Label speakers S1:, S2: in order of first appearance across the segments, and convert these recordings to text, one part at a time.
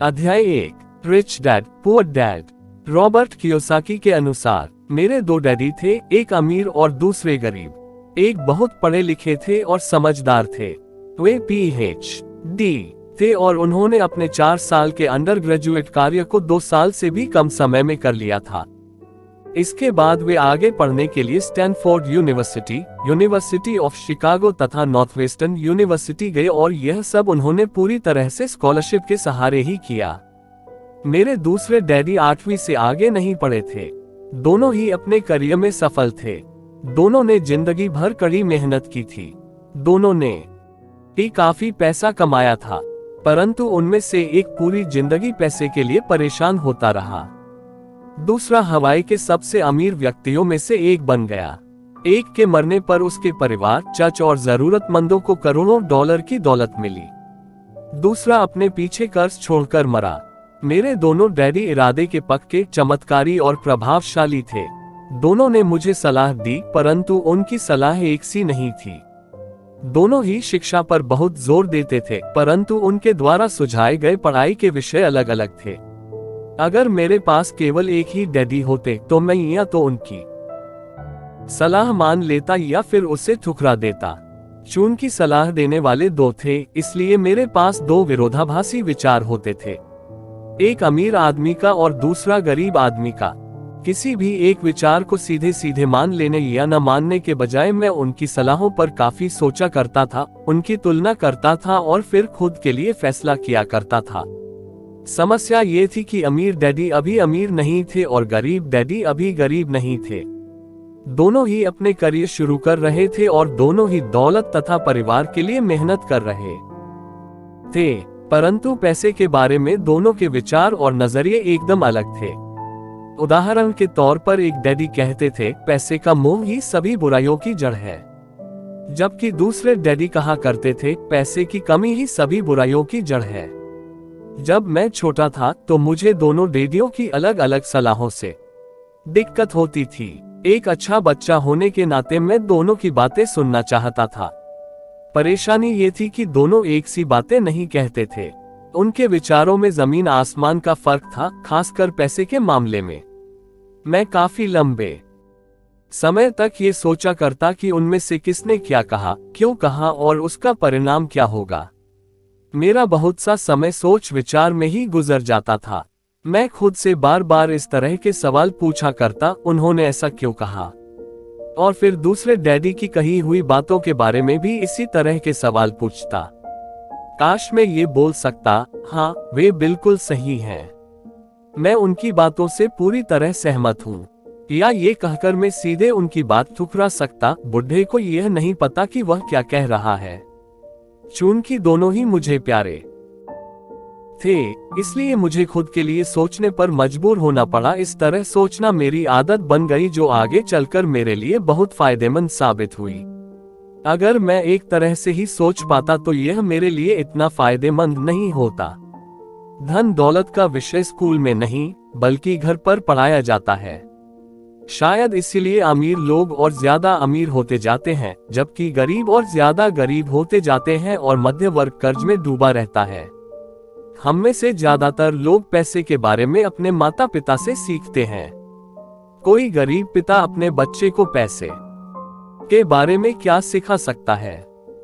S1: अध्याय 1 rich dad poor dad. Robert Kiyosaki के अनुसार मेरे दो डैडी थे, एक अमीर और दूसरे गरीब। एक बहुत पढ़े लिखे थे और समझदार थे। वे PhD थे और उन्होंने अपने 4 साल के अंडर ग्रेजुएट कार्य को 2 साल से भी कम समय में कर लिया था। इसके बाद वे आगे पढ़ने के लिए Stanford university, university of Chicago तथा नॉर्थवेस्टर्न यूनिवर्सिटी गए और यह सब उन्होंने पूरी तरह से स्कॉलरशिप के सहारे ही किया। मेरे दूसरे डैडी 8वीं से आगे नहीं पढ़े थे। दोनों ही अपने करियर में सफल थे। दोनों ने जिंदगी भर कड़ी मेहनत की थी। दोनों ने ही काफी पैसा कमाया था, परंतु उनमें से एक पूरी जिंदगी पैसे के लिए परेशान होता रहा। दूसरा हवाई के सबसे अमीर व्यक्तियों में से एक बन गया। एक के मरने पर उसके परिवार, चर्च और जरूरतमंदों को करोड़ों डॉलर की दौलत मिली। दूसरा अपने पीछे कर्ज छोड़कर मरा। मेरे दोनों डैडी इरादे के पक्के, चमत्कारी और प्रभावशाली थे। दोनों ने मुझे सलाह दी, परंतु उनकी सलाह एक सी नहीं थी। दोनों ही शिक्षा पर बहुत जोर देते थे, परंतु उनके द्वारा सुझाए गए पढ़ाई के विषय अलग अलग थे। अगर मेरे पास केवल एक ही डैडी होते तो मैं या तो उनकी सलाह मान लेता या फिर उसे ठुकरा देता। चूंकि सलाह देने वाले दो थे, इसलिए मेरे पास दो विरोधाभासी विचार होते थे, एक अमीर आदमी का और दूसरा गरीब आदमी का। किसी भी एक विचार को सीधे सीधे मान लेने या न मानने के बजाय मैं उनकी सलाहों पर काफी सोचा करता था, उनकी तुलना करता था और फिर खुद के लिए फैसला किया करता था। समस्या ये थी कि अमीर डैडी अभी अमीर नहीं थे और गरीब डैडी अभी गरीब नहीं थे। दोनों ही अपने करियर शुरू कर रहे थे और दोनों ही दौलत तथा परिवार के लिए मेहनत कर रहे थे, परंतु पैसे के बारे में दोनों के विचार और नजरिए एकदम अलग थे। उदाहरण के तौर पर एक डैडी कहते थे, पैसे का मोह ही सभी बुराइयों की जड़ है, जबकि दूसरे डैडी कहा करते थे, पैसे की कमी ही सभी बुराइयों की जड़ है। जब मैं छोटा था तो मुझे दोनों डैडियों की अलग अलग सलाहों से दिक्कत होती थी। एक अच्छा बच्चा होने के नाते मैं दोनों की बातें सुनना चाहता था। परेशानी ये थी कि दोनों एक सी बातें नहीं कहते थे। उनके विचारों में जमीन आसमान का फर्क था, खासकर पैसे के मामले में। मैं काफी लंबे समय तक ये सोचा करता कि उनमें से किसने क्या कहा, क्यों कहा और उसका परिणाम क्या होगा। मेरा बहुत सा समय सोच विचार में ही गुजर जाता था। मैं खुद से बार बार इस तरह के सवाल पूछा करता, उन्होंने ऐसा क्यों कहा, और फिर दूसरे डैडी की कही हुई बातों के बारे में भी इसी तरह के सवाल पूछता। काश मैं ये बोल सकता, हाँ वे बिल्कुल सही हैं, मैं उनकी बातों से पूरी तरह सहमत हूँ, या ये कहकर मैं सीधे उनकी बात ठुकरा सकता, बुढ़े को यह नहीं पता कि वह क्या कह रहा है। चूंकि दोनों ही मुझे प्यारे थे, इसलिए मुझे खुद के लिए सोचने पर मजबूर होना पड़ा। इस तरह सोचना मेरी आदत बन गई, जो आगे चलकर मेरे लिए बहुत फायदेमंद साबित हुई। अगर मैं एक तरह से ही सोच पाता तो यह मेरे लिए इतना फायदेमंद नहीं होता। धन दौलत का विषय स्कूल में नहीं, बल्कि घर पर पढ़ाया जाता है। शायद इसीलिए अमीर लोग और ज्यादा अमीर होते जाते हैं, जबकि गरीब और ज्यादा गरीब होते जाते हैं और मध्य वर्ग कर्ज में डूबा रहता है। हम में से ज्यादातर लोग पैसे के बारे में अपने माता पिता से सीखते हैं। कोई गरीब पिता अपने बच्चे को पैसे के बारे में क्या सिखा सकता है?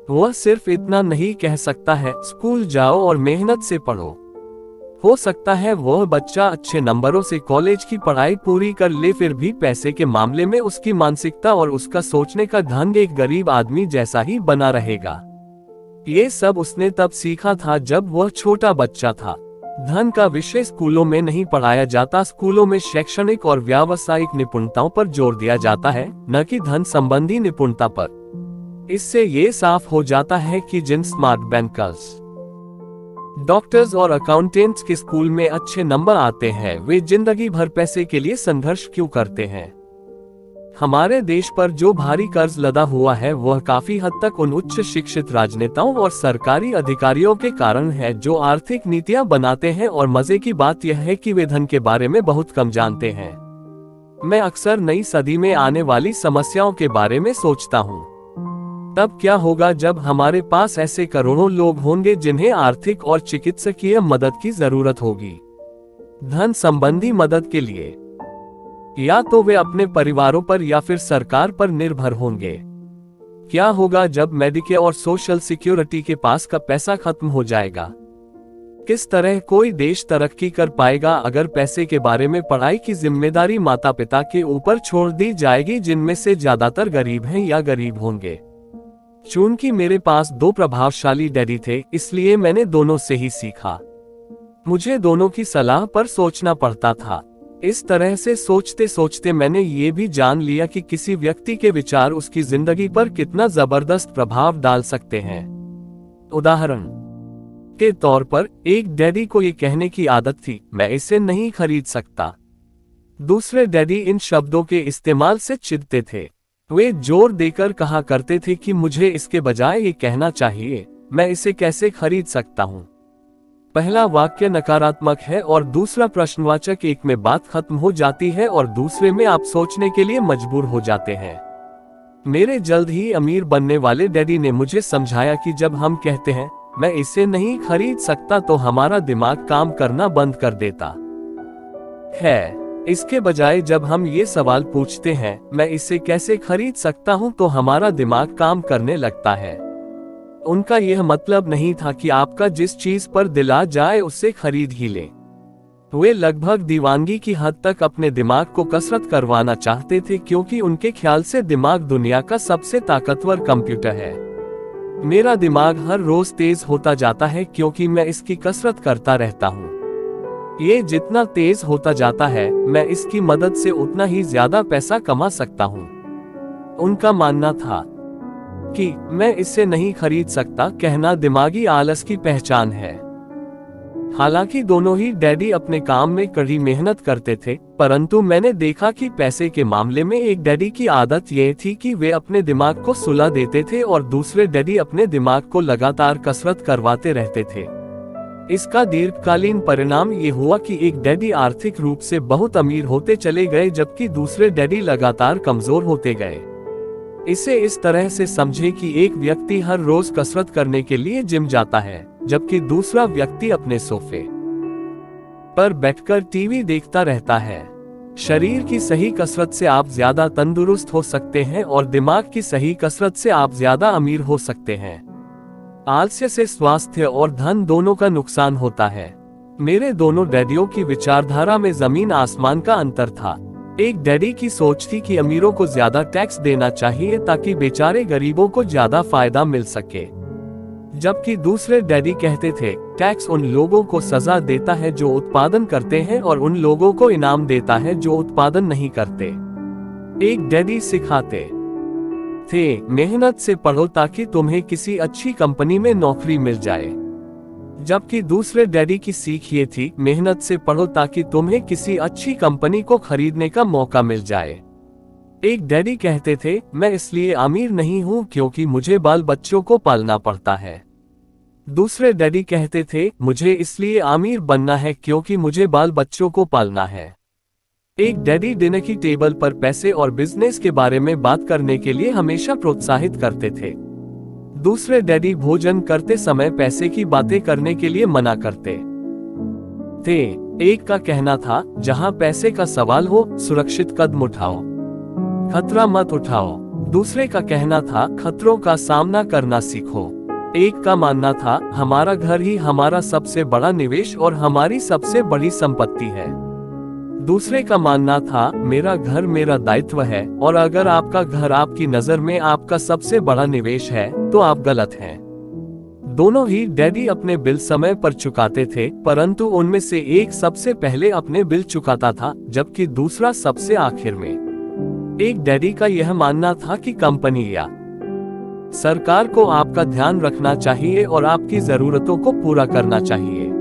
S1: वह सिर्फ इतना नहीं कह सकता है, स्कूल जाओ और मेहनत से पढ़ो। हो सकता है वह बच्चा अच्छे नंबरों से कॉलेज की पढ़ाई पूरी कर ले, फिर भी पैसे के मामले में उसकी मानसिकता और उसका सोचने का ढंग एक गरीब आदमी जैसा ही बना रहेगा। ये सब उसने तब सीखा था जब वह छोटा बच्चा था। धन का विषय स्कूलों में नहीं पढ़ाया जाता। स्कूलों में शैक्षणिक और व्यावसायिक निपुणताओं पर जोर दिया जाता है, न कि धन संबंधी निपुणता पर। इससे ये साफ हो जाता है कि जिन स्मार्ट बैंकर्स, डॉक्टर्स और अकाउंटेंट्स के स्कूल में अच्छे नंबर आते हैं, वे जिंदगी भर पैसे के लिए संघर्ष क्यों करते हैं। हमारे देश पर जो भारी कर्ज लदा हुआ है वह काफी हद तक उन उच्च शिक्षित राजनेताओं और सरकारी अधिकारियों के कारण है जो आर्थिक नीतियां बनाते हैं, और मजे की बात यह है कि वे धन के बारे में बहुत कम जानते हैं। मैं अक्सर नई सदी में आने वाली समस्याओं के बारे में सोचता हूँ। तब क्या होगा जब हमारे पास ऐसे करोड़ों लोग होंगे जिन्हें आर्थिक और चिकित्सकीय मदद की जरूरत होगी, धन संबंधी मदद के लिए। या तो वे अपने परिवारों पर या फिर सरकार पर निर्भर होंगे। क्या होगा जब मेडिकेयर और सोशल सिक्योरिटी के पास का पैसा खत्म हो जाएगा? किस तरह कोई देश तरक्की कर पाएगा अगर पैसे के बारे में पढ़ाई की जिम्मेदारी माता पिता के ऊपर छोड़ दी जाएगी, जिनमें से ज्यादातर गरीब हैं या गरीब होंगे। चूंकि मेरे पास दो प्रभावशाली डैडी थे, इसलिए मैंने दोनों से ही सीखा। मुझे दोनों की सलाह पर सोचना पड़ता था। इस तरह से सोचते सोचते मैंने ये भी जान लिया कि किसी व्यक्ति के विचार उसकी जिंदगी पर कितना जबरदस्त प्रभाव डाल सकते हैं। उदाहरण के तौर पर, एक डैडी को ये कहने की आदत थी, मैं इसे नहीं खरीद सकता। दूसरे डैडी इन शब्दों के इस्तेमाल से चिढ़ते थे। वे जोर देकर कहा करते थे कि मुझे इसके बजाय ये कहना चाहिए, मैं इसे कैसे खरीद सकता हूं। पहला वाक्य नकारात्मक है और दूसरा प्रश्नवाचक। एक में बात खत्म हो जाती है और दूसरे में आप सोचने के लिए मजबूर हो जाते हैं। मेरे जल्द ही अमीर बनने वाले डैडी ने मुझे समझाया कि जब हम कहते हैं मैं इसे नहीं खरीद सकता, तो हमारा दिमाग काम करना बंद कर देता है। इसके बजाय जब हम ये सवाल पूछते हैं मैं इसे कैसे खरीद सकता हूं, तो हमारा दिमाग काम करने लगता है। उनका यह मतलब नहीं था कि आपका जिस चीज पर दिल आ जाए उसे खरीद ही लें। वे लगभग दीवानगी की हद तक अपने दिमाग को कसरत करवाना चाहते थे, क्योंकि उनके ख्याल से दिमाग दुनिया का सबसे ताकतवर कंप्यूटर है। मेरा दिमाग हर रोज तेज होता जाता है क्योंकि मैं इसकी कसरत करता रहता हूँ। ये जितना तेज होता जाता है, मैं इसकी मदद से उतना ही ज्यादा पैसा कमा सकता हूँ। उनका मानना था कि मैं इसे नहीं खरीद सकता कहना दिमागी आलस की पहचान है। हालांकि दोनों ही डैडी अपने काम में कड़ी मेहनत करते थे, परंतु मैंने देखा कि पैसे के मामले में एक डैडी की आदत यह थी कि वे अपने दिमाग को सुला देते थे और दूसरे डैडी अपने दिमाग को लगातार कसरत करवाते रहते थे। इसका दीर्घकालीन परिणाम ये हुआ कि एक डैडी आर्थिक रूप से बहुत अमीर होते चले गए, जबकि दूसरे डैडी लगातार कमजोर होते गए। इसे इस तरह से समझे कि एक व्यक्ति हर रोज कसरत करने के लिए जिम जाता है, जबकि दूसरा व्यक्ति अपने सोफे पर बैठकर टीवी देखता रहता है। शरीर की सही कसरत से आप ज्यादा तंदुरुस्त हो सकते हैं और दिमाग की सही कसरत से आप ज्यादा अमीर हो सकते हैं। आलस्य से स्वास्थ्य और धन दोनों का नुकसान होता है। मेरे दोनों डैडियों की विचारधारा में जमीन आसमान का अंतर था। एक डैडी की सोच थी कि अमीरों को ज्यादा टैक्स देना चाहिए ताकि बेचारे गरीबों को ज्यादा फायदा मिल सके, जबकि दूसरे डैडी कहते थे टैक्स उन लोगों को सजा देता है जो उत्पादन करते हैं और उन लोगों को इनाम देता है जो उत्पादन नहीं करते। एक डैडी सिखाते थे मेहनत से पढ़ो ताकि तुम्हें किसी अच्छी कंपनी में नौकरी मिल जाए, जबकि दूसरे डैडी की सीख ये थी मेहनत से पढ़ो ताकि तुम्हें किसी अच्छी कंपनी को खरीदने का मौका मिल जाए। एक डैडी कहते थे मैं इसलिए अमीर नहीं हूं क्योंकि मुझे बाल बच्चों को पालना पड़ता है। दूसरे डैडी कहते थे मुझे इसलिए अमीर बनना है क्योंकि मुझे बाल बच्चों को पालना है। एक डैडी डिनर की टेबल पर पैसे और बिजनेस के बारे में बात करने के लिए हमेशा प्रोत्साहित करते थे। दूसरे डैडी भोजन करते समय पैसे की बातें करने के लिए मना करते थे। एक का कहना था जहां पैसे का सवाल हो सुरक्षित कदम उठाओ, खतरा मत उठाओ। दूसरे का कहना था खतरों का सामना करना सीखो। एक का मानना था हमारा घर ही हमारा सबसे बड़ा निवेश और हमारी सबसे बड़ी संपत्ति है। दूसरे का मानना था मेरा घर मेरा दायित्व है और अगर आपका घर आपकी नजर में आपका सबसे बड़ा निवेश है तो आप गलत हैं। दोनों ही डैडी अपने बिल समय पर चुकाते थे, परंतु उनमें से एक सबसे पहले अपने बिल चुकाता था जबकि दूसरा सबसे आखिर में। एक डैडी का यह मानना था कि कंपनी या सरकार को आपका ध्यान रखना चाहिए और आपकी जरूरतों को पूरा करना चाहिए।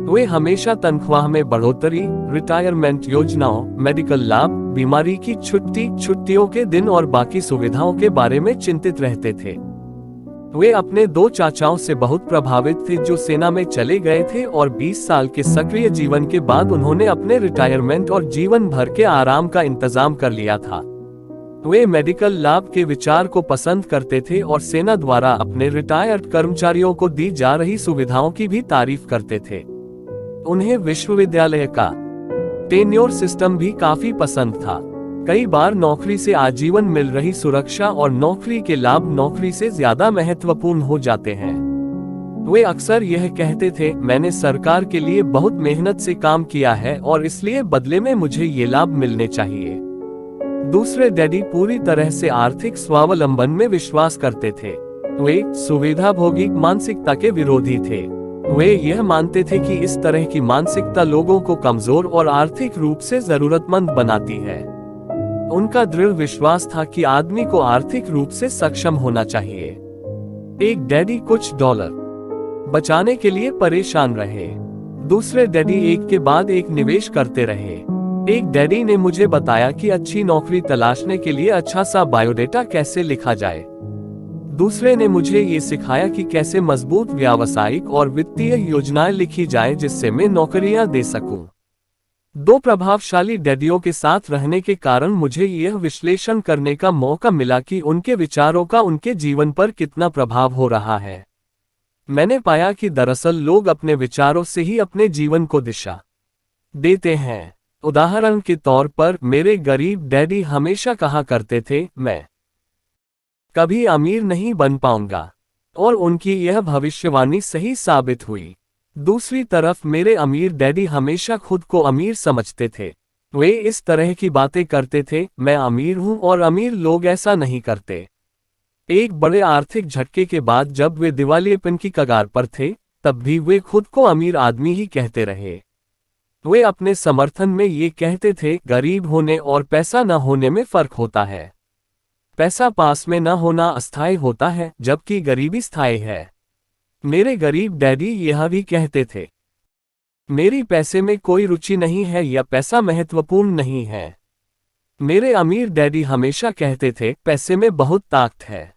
S1: वे हमेशा तनख्वाह में बढ़ोतरी, रिटायरमेंट योजनाओं, मेडिकल लाभ, बीमारी की छुट्टी, छुट्टियों के दिन और बाकी सुविधाओं के बारे में चिंतित रहते थे। वे अपने दो चाचाओं से बहुत प्रभावित थे जो सेना में चले गए थे और 20 साल के सक्रिय जीवन के बाद उन्होंने अपने रिटायरमेंट और जीवन भर के आराम का इंतजाम कर लिया था। वे मेडिकल लाभ के विचार को पसंद करते थे और सेना द्वारा अपने रिटायर्ड कर्मचारियों को दी जा रही सुविधाओं की भी तारीफ करते थे। उन्हें विश्वविद्यालय का टेन्योर सिस्टम भी काफी पसंद था। कई बार नौकरी से आजीवन मिल रही सुरक्षा और नौकरी के लाभ नौकरी से ज्यादा महत्वपूर्ण हो जाते हैं। वे अक्सर यह कहते थे, मैंने सरकार के लिए बहुत मेहनत से काम किया है और इसलिए बदले में मुझे ये लाभ मिलने चाहिए। दूसरे डैडी पूरी तरह से आर्थिक स्वावलंबन में विश्वास करते थे। वे सुविधाभोगी मानसिकता के विरोधी थे। वे यह मानते थे कि इस तरह की मानसिकता लोगों को कमजोर और आर्थिक रूप से जरूरतमंद बनाती है। उनका दृढ़ विश्वास था कि आदमी को आर्थिक रूप से सक्षम होना चाहिए। एक डैडी कुछ डॉलर बचाने के लिए परेशान रहे। दूसरे डैडी एक के बाद एक निवेश करते रहे। एक डैडी ने मुझे बताया कि अच्छी नौकरी तलाशने के लिए अच्छा सा बायोडेटा कैसे लिखा जाए। दूसरे ने मुझे ये सिखाया कि कैसे मजबूत व्यावसायिक और वित्तीय योजनाएं लिखी जाएं जिससे मैं नौकरियां दे सकूं। दो प्रभावशाली डैडियों के साथ रहने के कारण मुझे यह विश्लेषण करने का मौका मिला कि उनके विचारों का उनके जीवन पर कितना प्रभाव हो रहा है। मैंने पाया कि दरअसल लोग अपने विचारों से ही अपने जीवन को दिशा देते हैं। उदाहरण के तौर पर मेरे गरीब डैडी हमेशा कहा करते थे, मैं कभी अमीर नहीं बन पाऊंगा, और उनकी यह भविष्यवाणी सही साबित हुई। दूसरी तरफ मेरे अमीर डैडी हमेशा खुद को अमीर समझते थे। वे इस तरह की बातें करते थे, मैं अमीर हूं और अमीर लोग ऐसा नहीं करते। एक बड़े आर्थिक झटके के बाद जब वे दिवालियेपन की कगार पर थे, तब भी वे खुद को अमीर आदमी ही कहते रहे। वे अपने समर्थन में ये कहते थे, गरीब होने और पैसा न होने में फर्क होता है। पैसा पास में न होना अस्थायी होता है, जबकि गरीबी स्थायी है। मेरे गरीब डैडी यह भी कहते थे, मेरी पैसे में कोई रुचि नहीं है या पैसा महत्वपूर्ण नहीं है। मेरे अमीर डैडी हमेशा कहते थे, पैसे में बहुत ताकत है।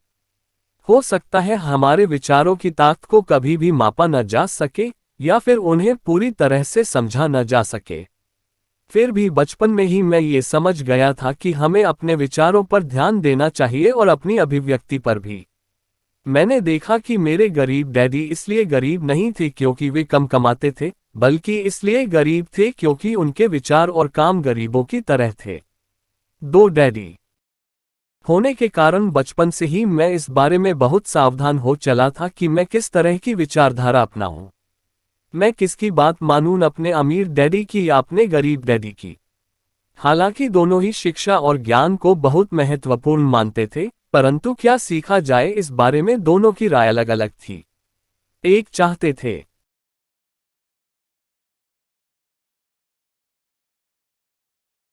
S1: हो सकता है हमारे विचारों की ताकत को कभी भी मापा न जा सके या फिर उन्हें पूरी तरह से समझा न जा सके। फिर भी बचपन में ही मैं ये समझ गया था कि हमें अपने विचारों पर ध्यान देना चाहिए और अपनी अभिव्यक्ति पर भी। मैंने देखा कि मेरे गरीब डैडी इसलिए गरीब नहीं थे क्योंकि वे कम कमाते थे, बल्कि इसलिए गरीब थे क्योंकि उनके विचार और काम गरीबों की तरह थे। दो डैडी होने के कारण बचपन से ही मैं इस बारे में बहुत सावधान हो चला था कि मैं किस तरह की विचारधारा अपनाऊं। मैं किसकी बात मानूं, अपने अमीर डैडी की या अपने गरीब डैडी की। हालांकि दोनों ही शिक्षा और ज्ञान को बहुत महत्वपूर्ण मानते थे, परंतु क्या सीखा जाए इस बारे में दोनों की राय अलग अलग थी। एक चाहते थे